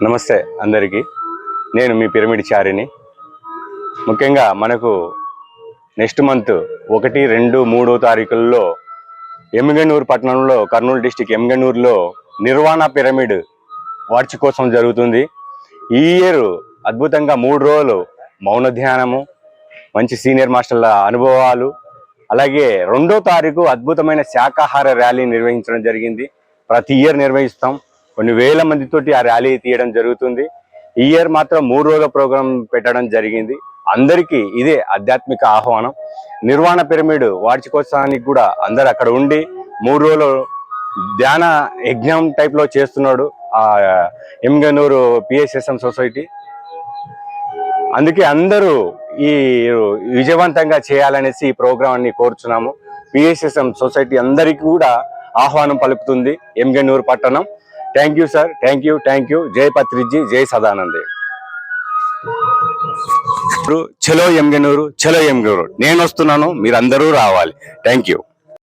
నమస్తే అందరికీ. నేను మీ పిరమిడ్ చారిని. ముఖ్యంగా మనకు నెక్స్ట్ మంత్ 1, 2, 3 తారీఖుల్లో ఎమ్మిగనూరు పట్టణంలో, కర్నూలు డిస్టిక్ ఎమ్మిగనూరులో నిర్వాణ పిరమిడ్ వార్షికోత్సవం జరుగుతుంది. ఈ ఇయర్ అద్భుతంగా 3 రోజులు మౌన ధ్యానము, మంచి సీనియర్ మాస్టర్ల అనుభవాలు, అలాగే 2వ తారీఖు అద్భుతమైన శాకాహార ర్యాలీ నిర్వహించడం జరిగింది. ప్రతి ఇయర్ నిర్వహిస్తాం. కొన్ని వేల మందితోటి ఆ ర్యాలీ తీయడం జరుగుతుంది. ఈ ఇయర్ మాత్రం 3 రోజుల ప్రోగ్రాం పెట్టడం జరిగింది. అందరికీ ఇదే ఆధ్యాత్మిక ఆహ్వానం. నిర్వాణ పిరమిడ్ వార్షికోత్సవానికి కూడా అందరు అక్కడ ఉండి 3 రోజులు ధ్యాన యజ్ఞం టైప్లో చేస్తున్నాడు ఆ ఎమ్మిగనూరు పిఎస్ఎస్ఎం సొసైటీ. అందుకే అందరూ ఈ విజయవంతంగా చేయాలనేసి ఈ ప్రోగ్రాంని కోరుచున్నాము. పిఎస్ఎస్ఎం సొసైటీ అందరికీ కూడా ఆహ్వానం పలుకుతుంది ఎమ్మిగనూరు పట్టణం. Thank you sir, thank you. జై పత్రిజీ, జై సదానందే. చలో ఎమ్మిగనూరు, చలో ఎమ్మిగనూరు. నేను వస్తున్నాను, మీరందరూ రావాలి. Thank you.